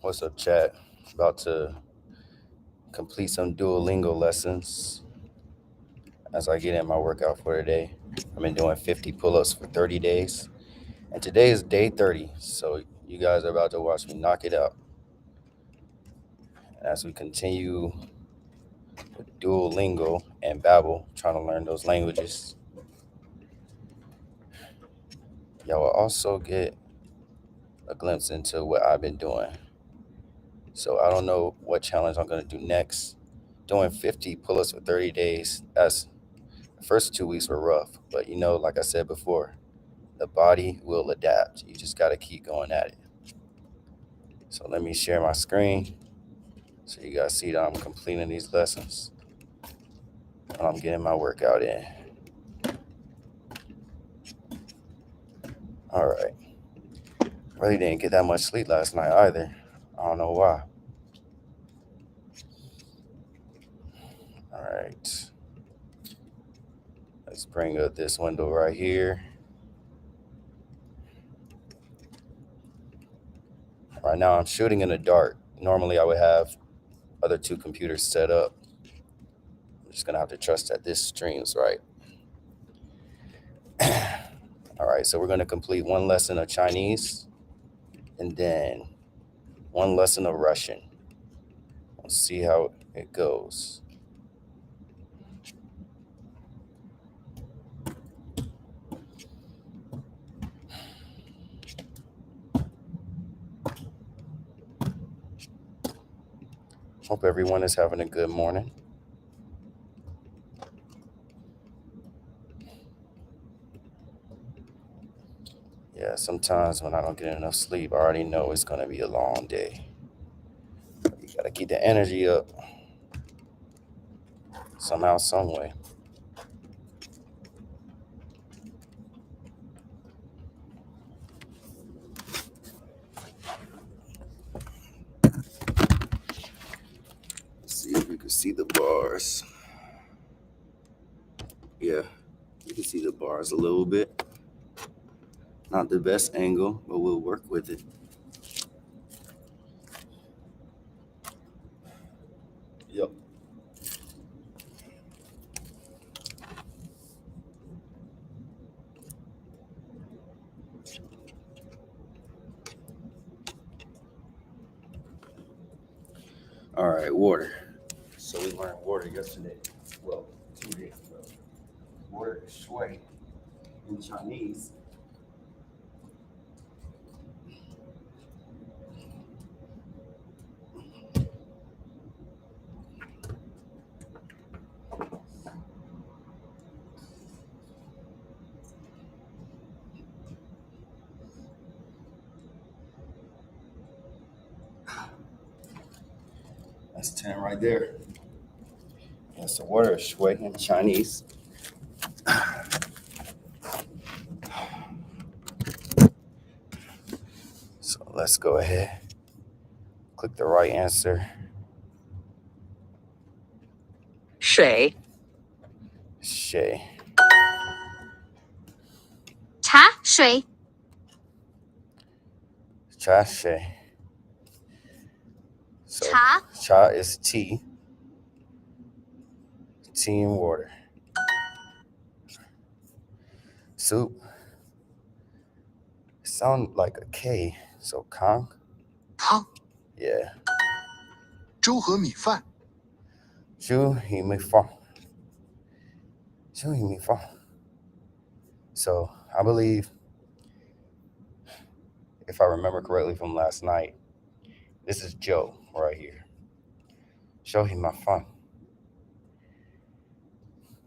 What's up, chat? About to complete some Duolingo lessons as I get in my workout for today. I've been doing 50 pull ups for 30 days, and today is day 30. So, you guys are about to watch me knock it out. And as we continue with Duolingo and Babbel, trying to learn those languages, y'all will also get a glimpse into what I've been doing. So, I don't know what challenge I'm going to do next. Doing 50 pull ups for 30 days, the first 2 weeks were rough, but like I said before, the body will adapt. You just got to keep going at it. So let me share my screen so you guys see that I'm completing these lessons and I'm getting my workout in. All right. Really didn't get that much sleep last night either. I don't know why. All right. Let's bring up this window right here. Right now I'm shooting in the dark. Normally I would have other two computers set up. I'm just going to have to trust that this streams right. All right, so we're going to complete one lesson of Chinese and then one lesson of Russian. Let's see how it goes. Hope everyone is having a good morning. Yeah, sometimes when I don't get enough sleep, I already know it's going to be a long day. You got to keep the energy up somehow, some way. Let's see if we can see the bars. Yeah, you can see the bars a little bit. Not the best angle, but we'll work with it. Yep. All right, water. So we learned water yesterday. Well, 2 days ago. Water is shui in Chinese. That's 10 right there. Yeah, so water is shui in Chinese. So let's go ahead. Click the right answer. 水 Shay. 茶水 Cha Shay. So Cha. cha is tea. Tea and water. Soup. It sounds like a K. So Kang. 汤、 Yeah. 粥和米饭、 Zhu He Mi Fa. Zhu He Mi Fa. So I believe, if I remember correctly from last night, this is Joe right here. Show him my fun.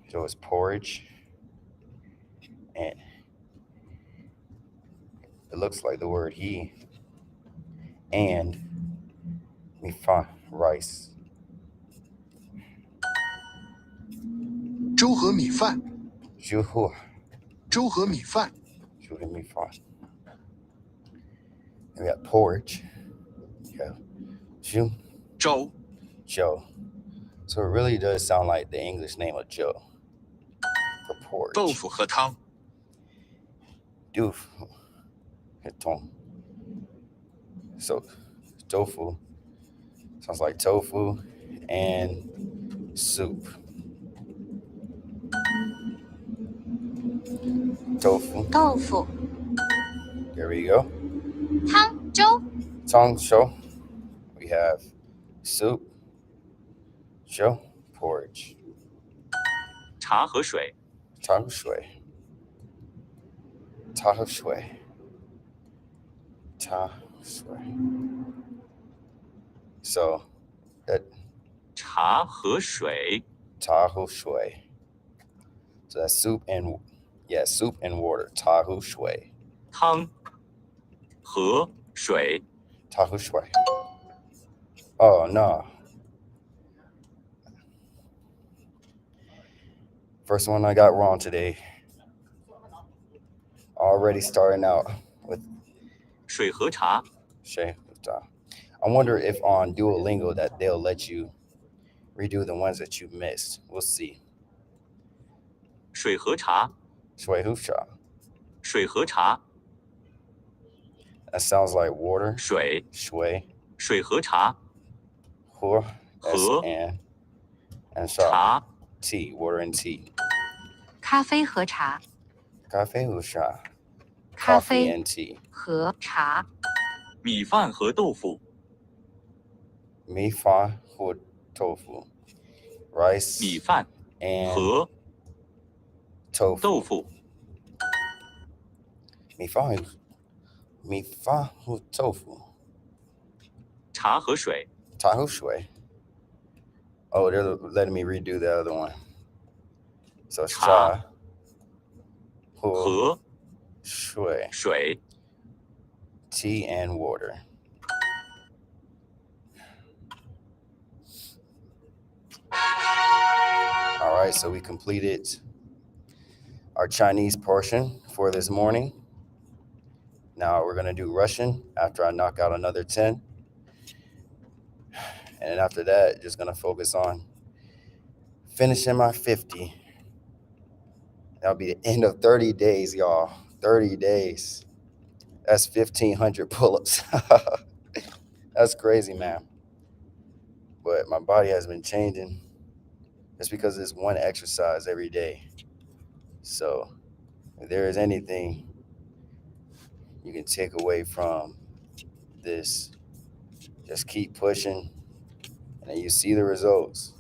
Joe is porridge. And it looks like the word he and mi fa, rice. 粥和米饭、 Zhu hu. 粥和米饭、 Zhu he mi fa. And we got porridge. Yeah. Zhu. 粥、 Joe. So it really does sound like the English name of Joe for porridge. 豆腐和汤、 Doof. Hiton. So Tofu. Sounds like tofu and soup. Tofu. 豆腐 There we go. 汤粥 Tong show. We have soup, show, porridge. 茶和水， Tang shui. Ta shui. Ta shui. So that 茶和水， Tahu shui. So that's soup and soup and water. Tahu shui. 汤和水， Tahu shui. Oh no. First one I got wrong today. Already starting out with 水和茶， Shay. I wonder if on Duolingo that they'll let you redo the ones that you missed. We'll see. 水和茶， Shui husha. 水和茶， That sounds like water. 水， Shui. 水和茶， Hua. That's 和 and sha. 茶， Tea. Water and tea. 咖啡和茶 Cafe husha. 咖 Coffee 啡 and tea. 和茶米饭和豆腐， Mi fa hu tofu. Rice 米饭 and 和 tofu. 豆腐， Mi fa hu tofu. 茶和水， Tahu shui. Oh, they're letting me redo the other one. So sha. Hu 和 shui. 水， Tea and water. All right, so we completed our Chinese portion for this morning. Now we're going to do Russian after I knock out another 10. And then after that, just going to focus on finishing my 50. That'll be the end of 30 days, y'all. 30 days. That's 1,500 pull-ups. That's crazy, man. But my body has been changing just because of this one exercise every day. So if there is anything you can take away from this, just keep pushing and then you see the results.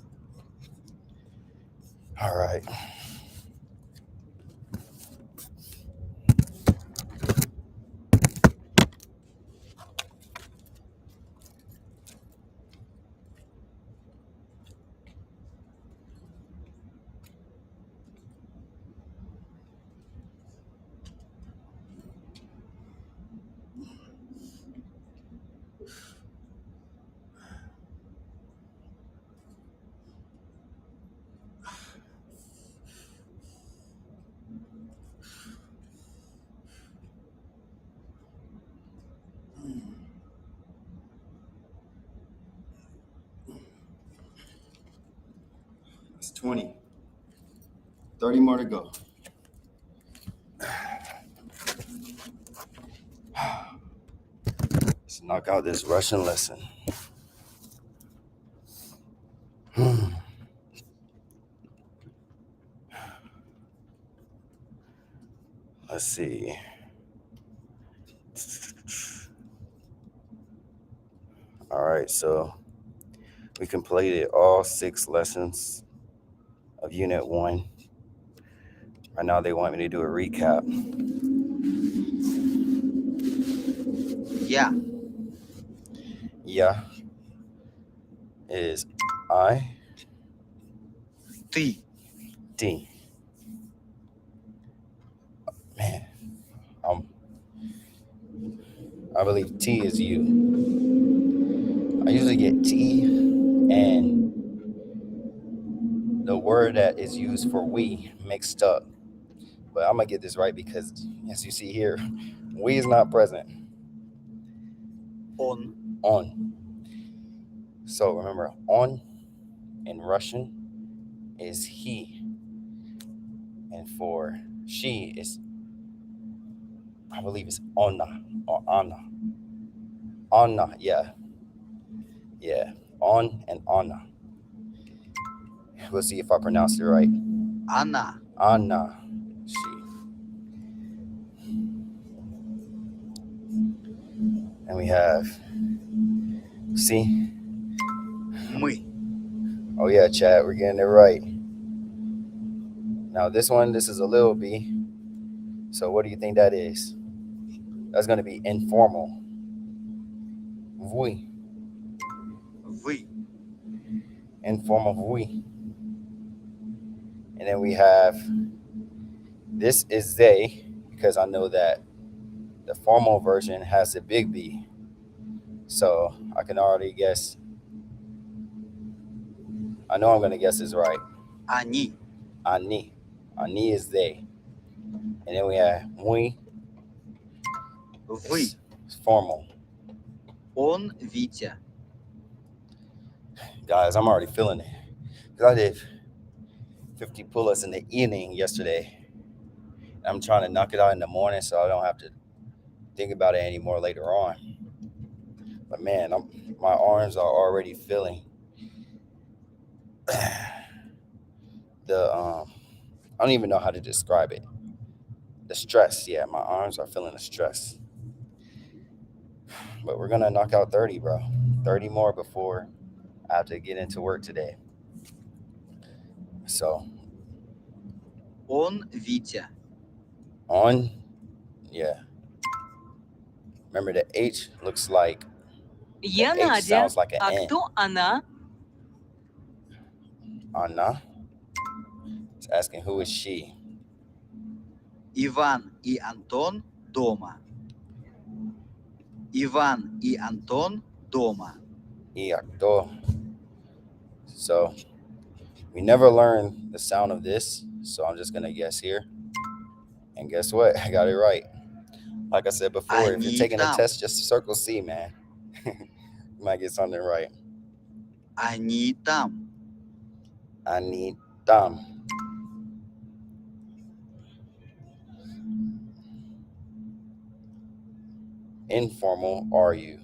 All right. That's 20. 30 more to go. Let's knock out this Russian lesson. Let's see. All right, so we completed all 6 lessons of Unit 1. Right now they want me to do a recap. Yeah. Yeah is I, D. D. Man, I believe T is you. I usually get T and the word that is used for we mixed up. But I'm going to get this right because, as you see here, we is not present. On. So remember, on in Russian is he. And for she is, I believe it's ona or Anna. Anna, yeah. Yeah, on and Anna. We'll see if I pronounce it right. Она. Anna. She. And we have, see? Мы. Oh yeah, Chad, we're getting it right. Now this is a little b. So what do you think that is? That's going to be informal. Vui. Вы. Informal vui. And then we have, this is they, because I know that the formal version has the big B. So I can already guess. I know I'm going to guess this right. Они. Ani. Ani is they. And then we have muy. Вы. It's formal. Он Витя. Guys, I'm already feeling it. Because I did 50 pull-ups in the evening yesterday. I'm trying to knock it out in the morning so I don't have to think about it anymore later on. But man, my arms are already feeling the I don't even know how to describe it. The stress. Yeah, my arms are feeling the stress. But we're gonna knock out 30, bro. 30 more before I have to get into work today. So Он Витя. on, yeah. Remember the H looks like Я the H Надя. sounds like an А N. кто она? Anna. It's asking who is she. Иван и Антон дома. Иван и Антон дома. Y actor. So we never learn the sound of this, so I'm just gonna guess here. And guess what? I got it right. Like I said before, if you're taking a Anita. test, just circle C, man. You might get something right. Они там. I need them. Informal, are you?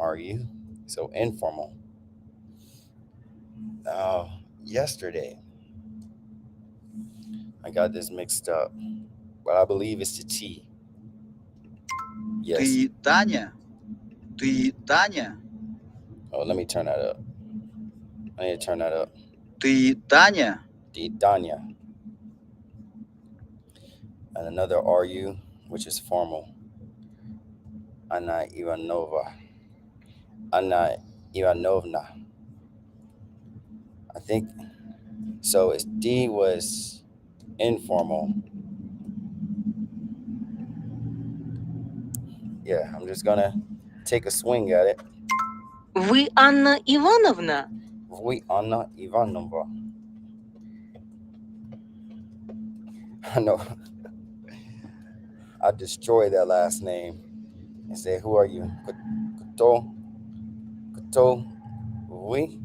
Are you? So informal. Now, yesterday, I got this mixed up, but I believe it's the T. Yes. Ты Таня? Ты Таня? Oh, let me turn that up. I need to turn that up. Ты Таня? The Danya. And another are you, which is formal. Anna Ivanova. Anna Ivanovna. I think so. It's D was informal. Yeah, I'm just gonna take a swing at it. Вы Анна Ивановна? Vui Anna Ivanova. I know. I destroyed that last name and say, who are you? Kuto? Vui?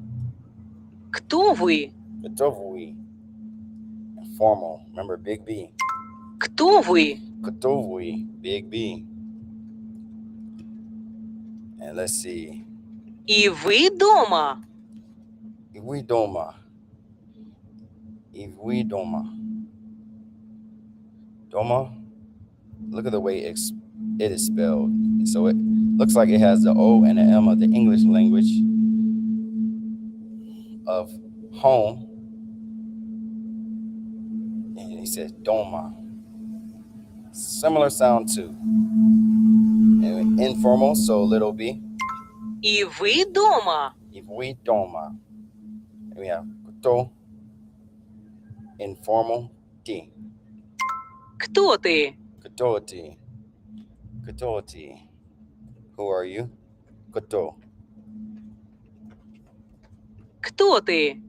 Кто вы? Kuto Vui. Formal. Remember Big B. Кто вы? Kuto Vui. Big B. And let's see. И вы дома? Ivui Doma. Ivui Doma. Doma. Look at the way it is spelled. So it looks like it has the O and the M of the English language of home. And he says Doma. Similar sound too. And informal, so little b. И вы дома? Ivui Doma. And we have Kuto. Informal T. Кто ты? Kutoti. Kutoti. Who are you? Kuto. Кто ты?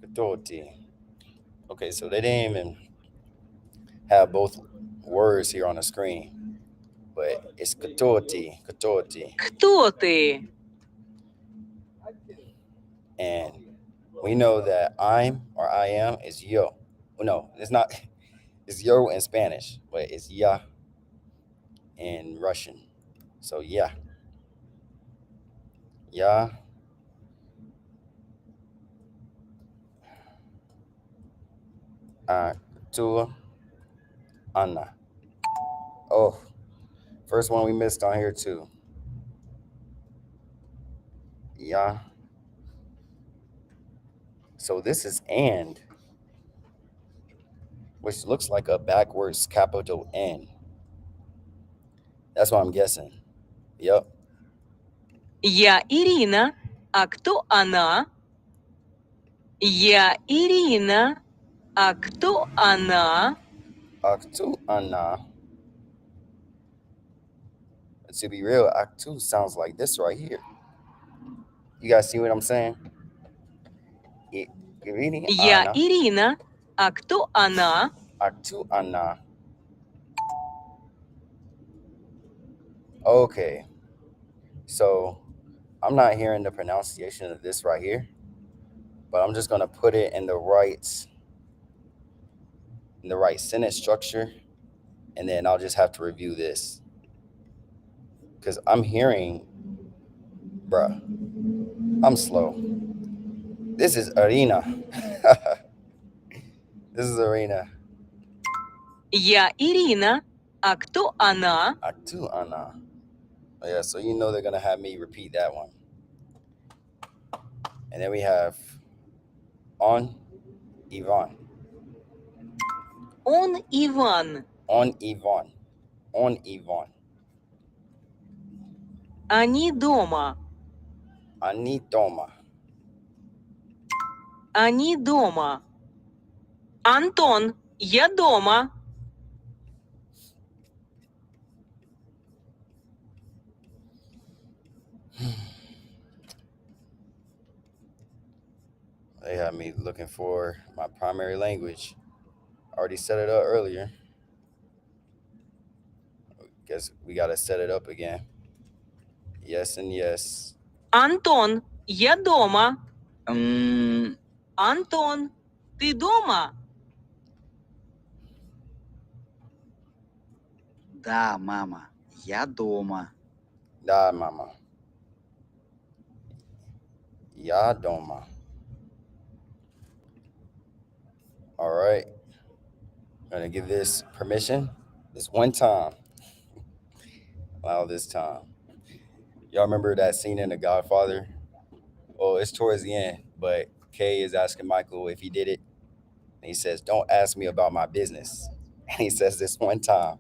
Kutoti. Okay, so they didn't even have both words here on the screen, but it's Kutoti. Kutoti. Кто ты? And we know that I'm or I am is yo. No, it's not. It's yo in Spanish, but it's ya in Russian. So yeah. Ya. Tu. Ana. Oh, first one we missed on here too. Ya. So this is and, which looks like a backwards capital N. That's what I'm guessing. Yep. Я Ирина. А кто она? Я Ирина. А кто она? Aktu ana. And to be real, Aktu sounds like this right here. You guys see what I'm saying? Irini Я ana. Ирина. А кто она? Aktu ana. Okay. So I'm not hearing the pronunciation of this right here, but I'm just gonna put it in the right sentence structure, and then I'll just have to review this. Because I'm hearing, bruh, I'm slow. This is Arena. This is Arena. Я Ирина. А кто она? Aktu ana. Oh, yeah, so you know they're gonna have me repeat that one. And then we have on Ivan. Он Иван. On Ivan. On Ivan. Они дома. Ani Toma. Они дома. Антон, я дома. They have me looking for my primary language. I already set it up earlier. Guess we gotta set it up again. Yes and yes. Антон, я дома. М, Антон, ты дома? Да, мама, я дома. Da mama. Ya doma. All right. I'm gonna give this permission. This one time. Allow this time. Y'all remember that scene in The Godfather? Well, it's towards the end, but Kay is asking Michael if he did it. And he says, "Don't ask me about my business." And he says this one time.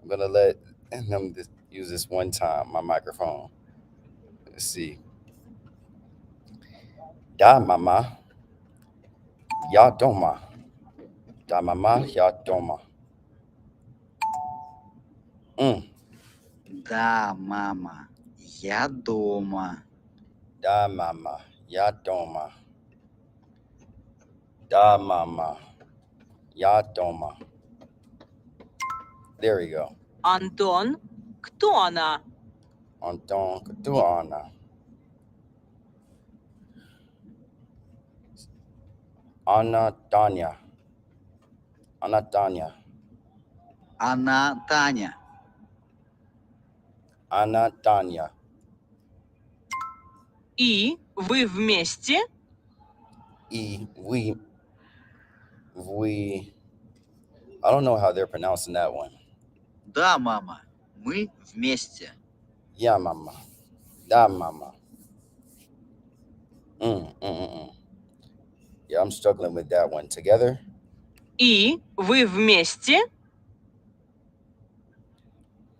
I'm gonna let him use this one time, my microphone. Let's see. Da mama. Ya doma. Da mama ya doma. Да, мама, я дома. Da mama ya doma. Da mama ya doma. There we go. Антон, кто она? Anton Katuana. Anna Tanya. Anna Tanya. Она Таня. Anna Tanya. И вы вместе? E we I don't know how they're pronouncing that one. Да, мама, мы вместе. Yeah, mama. Da mama. Mm. Yeah, I'm struggling with that one. Together. И вы вместе?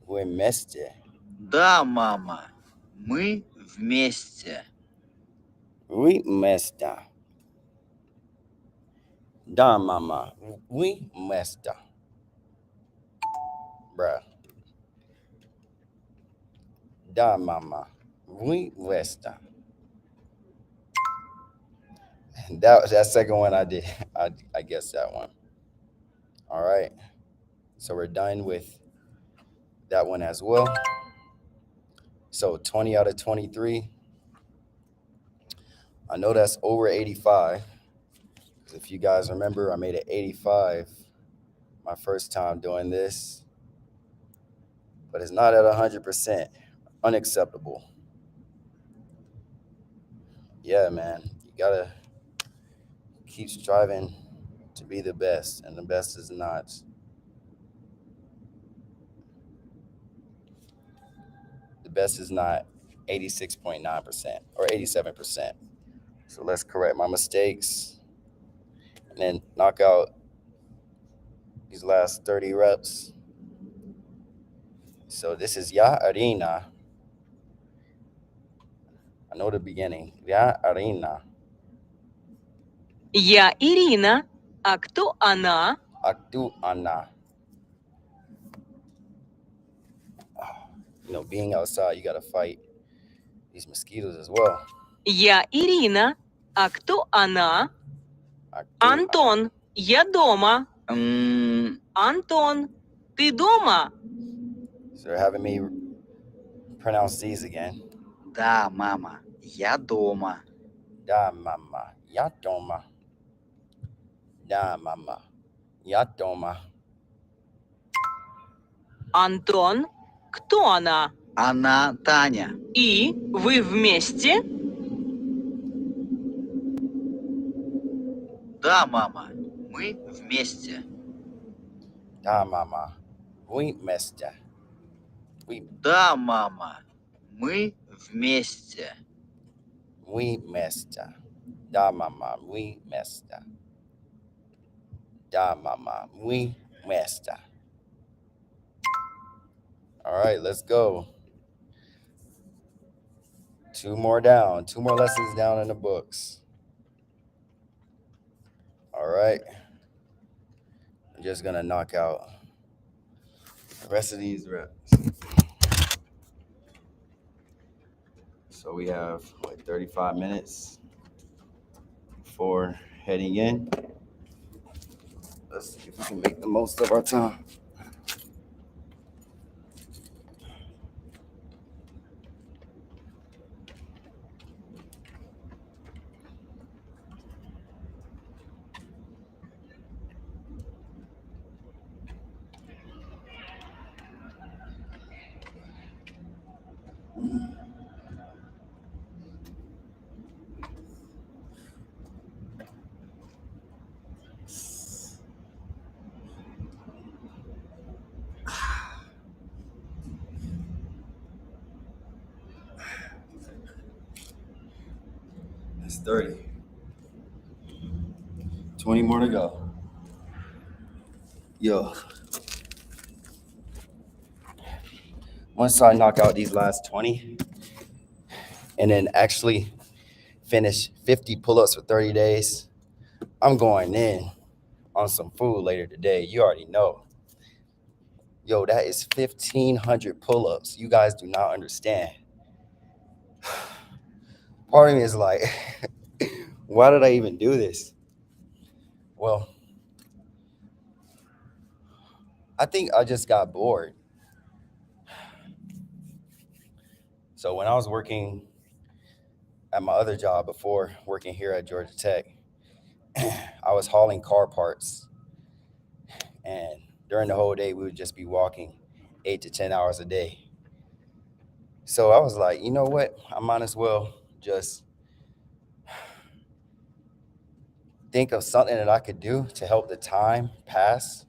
We messed. Да, мама, мы вместе. We messed. Da mama. We messed. Bruh. Da mama. We messed. That second one I did. I guess that one. All right. So we're done with that one as well. So 20 out of 23. I know that's over 85. 'Cause if you guys remember, I made it 85 my first time doing this. But it's not at 100%. Unacceptable. yeah, man, you gotta keep striving to be the best, and the best is not. The best is not 86.9% or 87%. So let's correct my mistakes and then knock out these last 30 reps. So this is Ya Arena. I know the beginning. Ya Arena. Я Ирина. А кто она? Aktu Ana. You know, being outside, you gotta fight these mosquitoes as well. Я Ирина. А кто она? Aktu Антон. Я дома. Антон, ты дома? So they're having me pronounce these again. Да, мама, я дома. Da mama. Ya doma. Da mama. Ya doma. Антон, кто она? Она Таня. И вы вместе? Да, мама, мы вместе. Da mama. We mesta. We Да, мама, мы вместе. we mesta. Da mama. We mesta. Da mama. We mesta. All right, let's go. 2 more down. 2 more lessons down in the books. All right. I'm just gonna knock out the rest of these reps. So we have like 35 minutes before heading in. Let's see if we can make the most of our time. That's 30. 20 more to go. Yo. Once I knock out these last 20 and then actually finish 50 pull-ups for 30 days, I'm going in on some food later today. You already know. Yo, that is 1,500 pull-ups. You guys do not understand. Part of me is like, why did I even do this? Well, I think I just got bored. So when I was working at my other job before working here at Georgia Tech, I was hauling car parts. And during the whole day, we would just be walking 8 to 10 hours a day. So I was like, you know what? I might as well just think of something that I could do to help the time pass.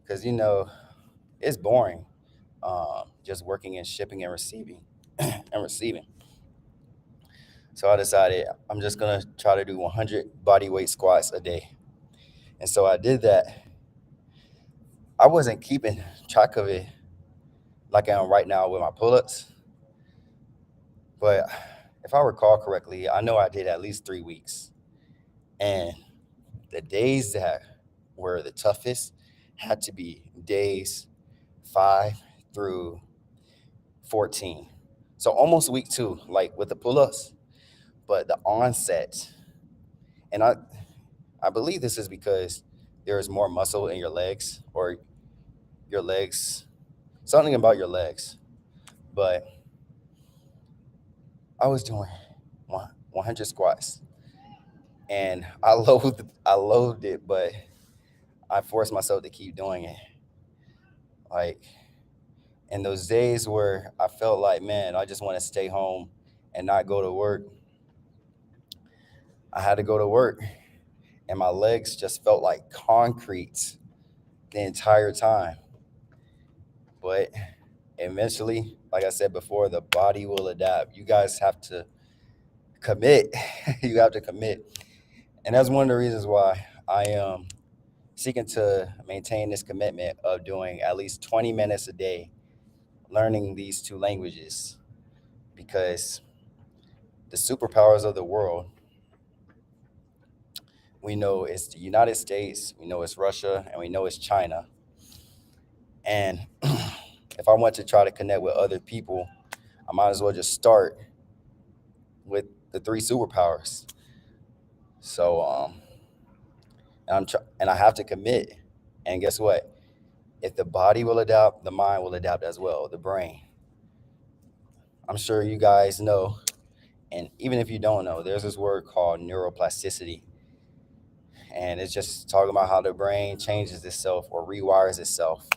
Because, you know, it's boring just working in shipping and receiving So I decided I'm just going to try to do 100 body weight squats a day. And so I did that. I wasn't keeping track of it like I am right now with my pull-ups. But if I recall correctly, I know I did at least 3 weeks. And the days that were the toughest had to be days 5 through 14. So almost week 2, like with the pull-ups. But the onset, and I believe this is because there is more muscle in your legs, or your legs, something about your legs. But I was doing 100 squats, and I loathed it, but I forced myself to keep doing it. Like, in those days where I felt like, man, I just want to stay home and not go to work, I had to go to work, and my legs just felt like concrete the entire time. But eventually, like I said before, the body will adapt. You guys have to commit. You have to commit. And that's one of the reasons why I am seeking to maintain this commitment of doing at least 20 minutes a day learning these two languages, because the superpowers of the world, we know it's the United States, we know it's Russia, and we know it's China. And if I want to try to connect with other people, I might as well just start with the three superpowers. So, and I have to commit. And guess what? If the body will adapt, the mind will adapt as well, the brain. I'm sure you guys know, and even if you don't know, there's this word called neuroplasticity. And it's just talking about how the brain changes itself or rewires itself.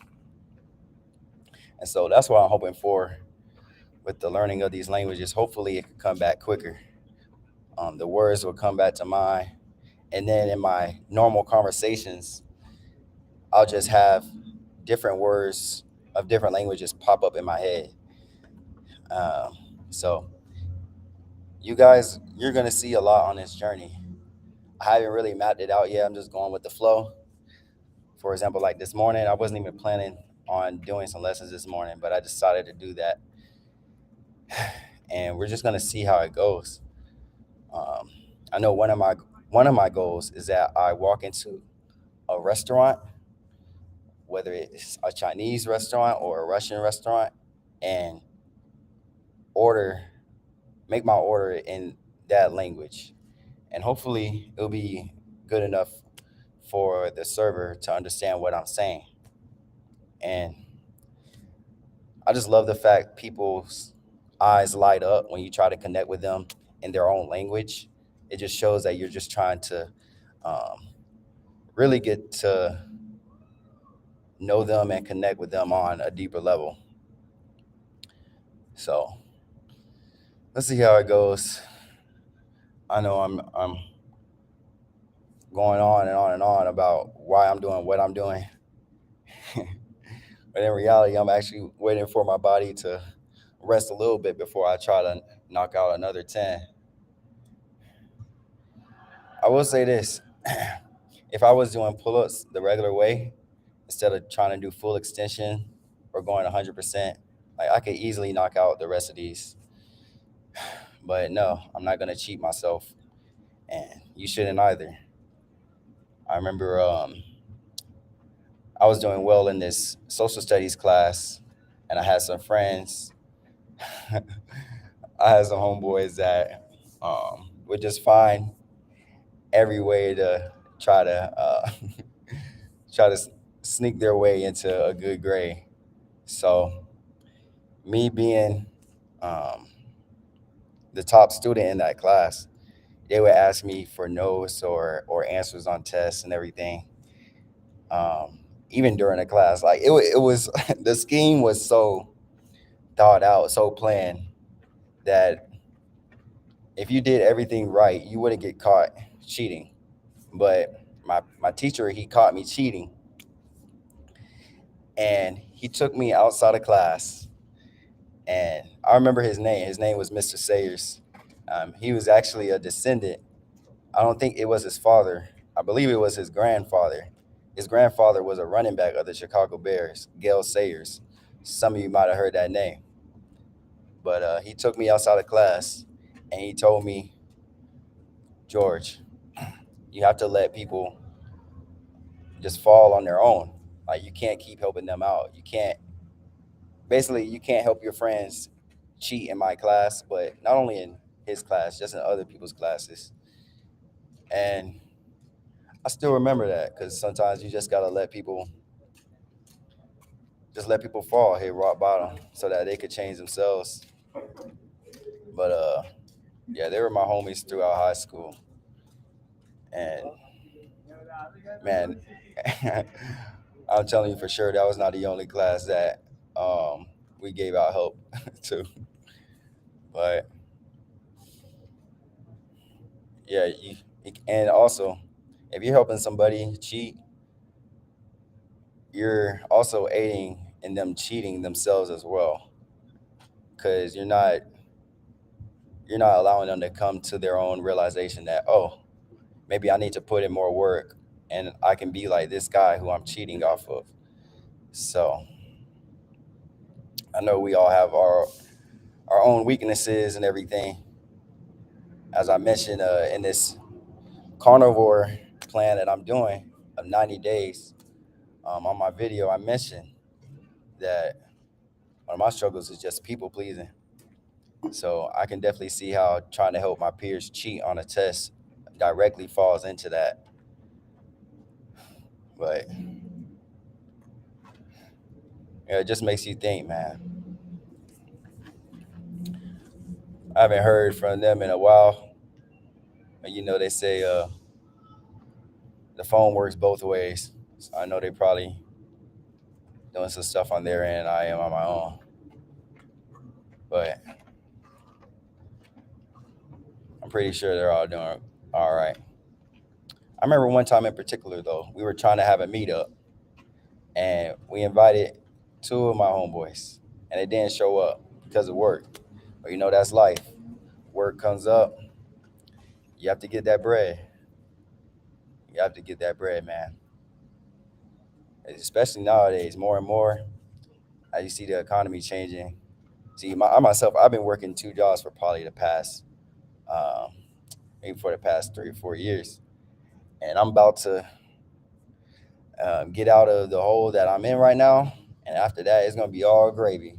And so that's what I'm hoping for with the learning of these languages. Hopefully it can come back quicker. The words will come back to mind. And then in my normal conversations, I'll just have different words of different languages pop up in my head. So you guys, you're going to see a lot on this journey. I haven't really mapped it out yet. I'm just going with the flow. For example, like this morning, I wasn't even planning on doing some lessons this morning, but I decided to do that. And we're just going to see how it goes. I know one of my goals is that I walk into a restaurant, whether it's a Chinese restaurant or a Russian restaurant, and make my order in that language. And hopefully it'll be good enough for the server to understand what I'm saying. And I just love the fact people's eyes light up when you try to connect with them in their own language. It just shows that you're just trying to really get to know them and connect with them on a deeper level. So let's see how it goes. I know I'm going on and on and on about why I'm doing what I'm doing. But in reality, I'm actually waiting for my body to rest a little bit before I try to knock out another 10. I will say this. If I was doing pull-ups the regular way, instead of trying to do full extension or going 100%, like I could easily knock out the rest of these. But no, I'm not gonna cheat myself, and you shouldn't either. I remember I was doing well in this social studies class, and I had some friends. I had some homeboys that would just find every way to try to try to sneak their way into a good grade. So me being the top student in that class, they would ask me for notes or answers on tests and everything. Even during the class, like it was the scheme was so thought out, so planned that if you did everything right, you wouldn't get caught cheating. But my teacher, he caught me cheating, and he took me outside of class. And I remember his name. His name was Mr. Sayers. He was actually a descendant. I don't think it was his father. I believe it was his grandfather. His grandfather was a running back of the Chicago Bears, Gale Sayers. Some of you might have heard that name. But he took me outside of class, and he told me, George, you have to let people just fall on their own. Like, you can't keep helping them out. You can't help your friends cheat in my class, but not only in his class, just in other people's classes. And I still remember that, because sometimes you just gotta let people fall, hit rock bottom, so that they could change themselves. But yeah, they were my homies throughout high school. And man, I'm telling you for sure, that was not the only class that we gave out help to. But yeah, And also, if you're helping somebody cheat, you're also aiding in them cheating themselves as well, because you're not allowing them to come to their own realization that, oh, maybe I need to put in more work and I can be like this guy who I'm cheating off of. So I know we all have our own weaknesses and everything. As I mentioned in this carnivore plan that I'm doing of 90 days, on my video, I mentioned that one of my struggles is just people pleasing. So I can definitely see how trying to help my peers cheat on a test directly falls into that. But it just makes you think, man. I haven't heard from them in a while. But, they say the phone works both ways. So I know they probably doing some stuff on their end. I am on my own. But I'm pretty sure they're all doing all right. I remember one time in particular, though, we were trying to have a meetup, and we invited two of my homeboys, and they didn't show up because of work. But that's life. Work comes up, you have to get that bread. You have to get that bread, man. Especially nowadays, more and more, as you see the economy changing. See, I myself, I've been working two jobs for probably the past, um, maybe for the past 3 or 4 years, and I'm about to get out of the hole that I'm in right now, and after that, it's gonna be all gravy.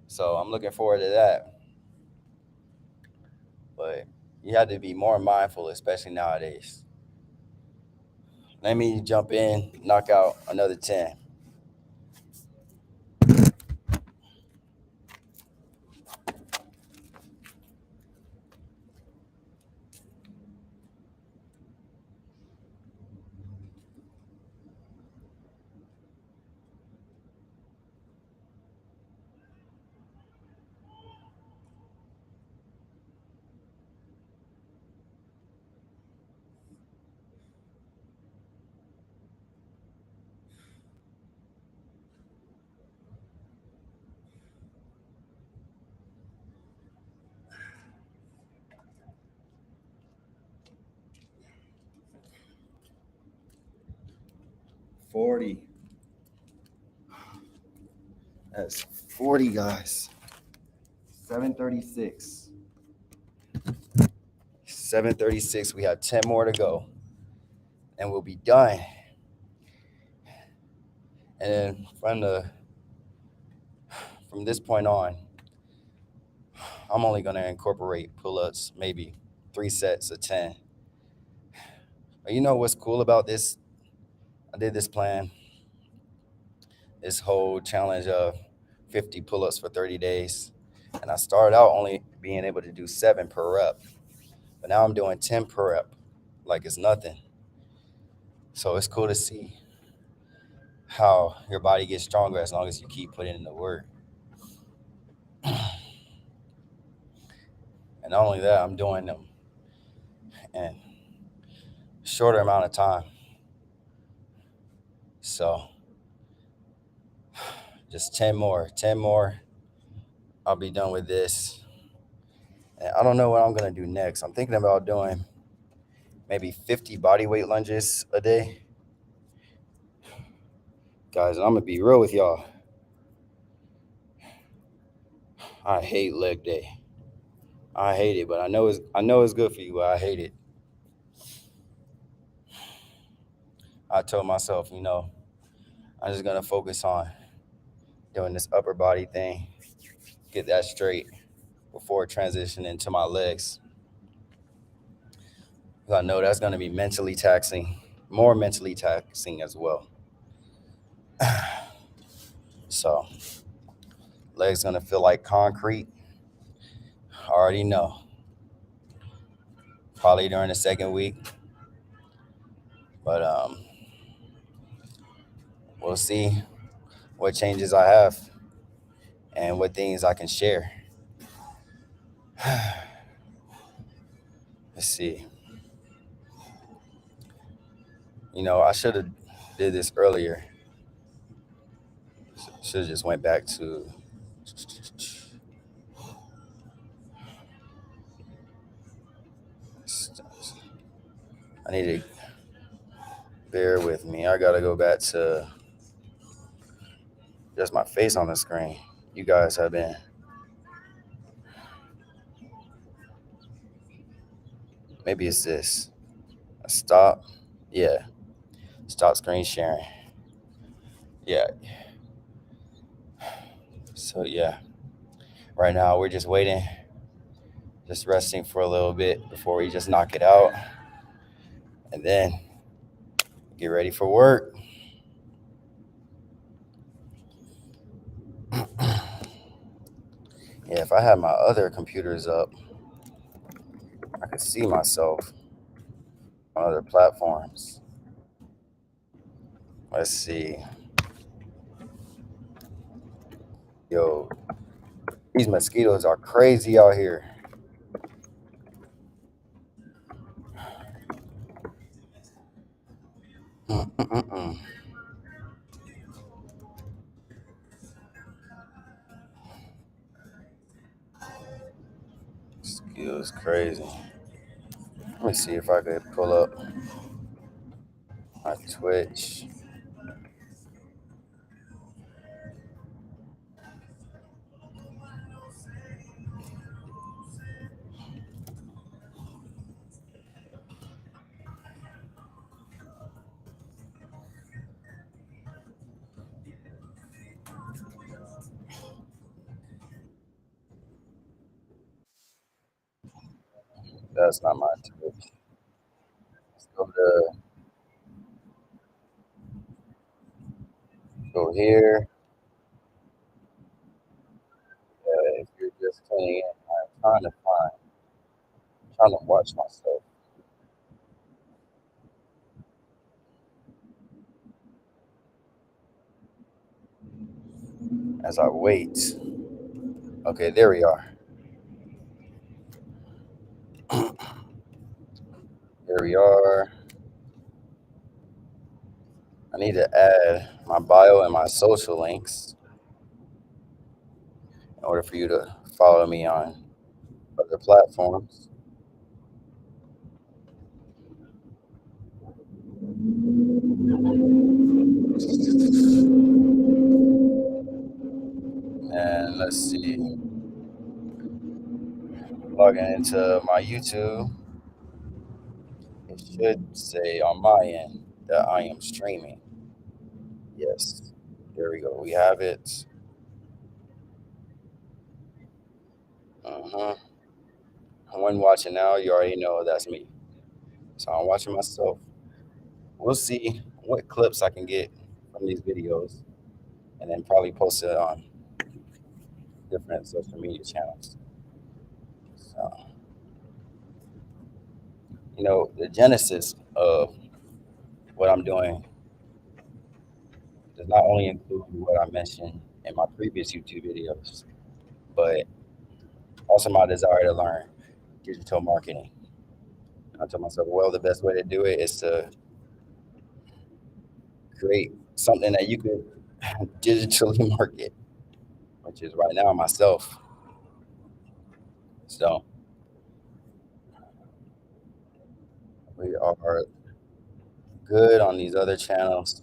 So I'm looking forward to that. But you have to be more mindful, especially nowadays. Let me jump in, knock out another 10. $40. That's 40, guys. 736. 736. We have 10 more to go, and we'll be done. And then from this point on, I'm only going to incorporate pull-ups, maybe 3 sets of 10. But you know what's cool about this? I did this plan, this whole challenge of 50 pull-ups for 30 days. And I started out only being able to do 7 per rep. But now I'm doing 10 per rep, like it's nothing. So it's cool to see how your body gets stronger as long as you keep putting in the work. And not only that, I'm doing them in a shorter amount of time. So just 10 more. I'll be done with this. And I don't know what I'm going to do next. I'm thinking about doing maybe 50 body weight lunges a day. Guys, I'm going to be real with y'all. I hate leg day. I hate it, but I know it's good for you, but I hate it. I told myself, I'm just going to focus on doing this upper body thing, get that straight before transitioning to my legs. I know that's going to be mentally taxing, more mentally taxing as well. So, legs going to feel like concrete. I already know. Probably during the second week. But we'll see what changes I have and what things I can share. Let's see. I should have did this earlier. Should have just went back to. I need to bear with me. I gotta go back to just my face on the screen. You guys have been. Maybe it's this. Stop. Yeah. Stop screen sharing. Yeah. So yeah. Right now we're just waiting, just resting for a little bit before we just knock it out, and then get ready for work. Yeah, if I had my other computers up, I could see myself on other platforms. Let's see. Yo, these mosquitoes are crazy out here. Mm-mm-mm. Mosquitoes crazy. Let me see if I could pull up my Twitch. That's not my Twitch. Let's go here. If you're just tuning in, trying to watch myself as I wait. Okay, there we are. There we are. I need to add my bio and my social links in order for you to follow me on other platforms. And let's see, logging into my YouTube. It should say on my end that I am streaming. Yes, there we go. We have it. Uh-huh. When watching now, you already know that's me. So I'm watching myself. We'll see what clips I can get from these videos and then probably post it on different social media channels. So, the genesis of what I'm doing does not only include what I mentioned in my previous YouTube videos, but also my desire to learn digital marketing. I told myself, well, the best way to do it is to create something that you could digitally market, which is right now myself. So we are good on these other channels.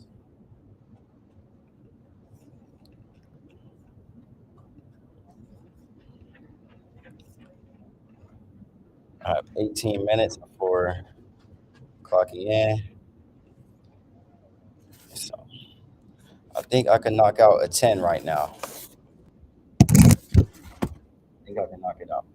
I have 18 minutes before clocking in. So I think I can knock out a 10 right now. I think I can knock it out.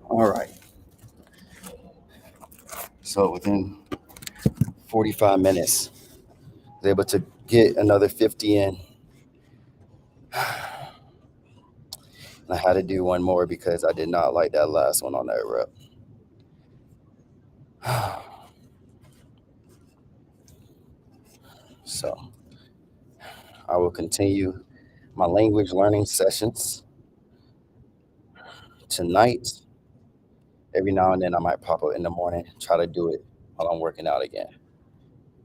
All right. So within 45 minutes, I was able to get another 50 in. I had to do one more because I did not like that last one on that rep. So I will continue my language learning sessions tonight. Every now and then I might pop up in the morning, try to do it while I'm working out again.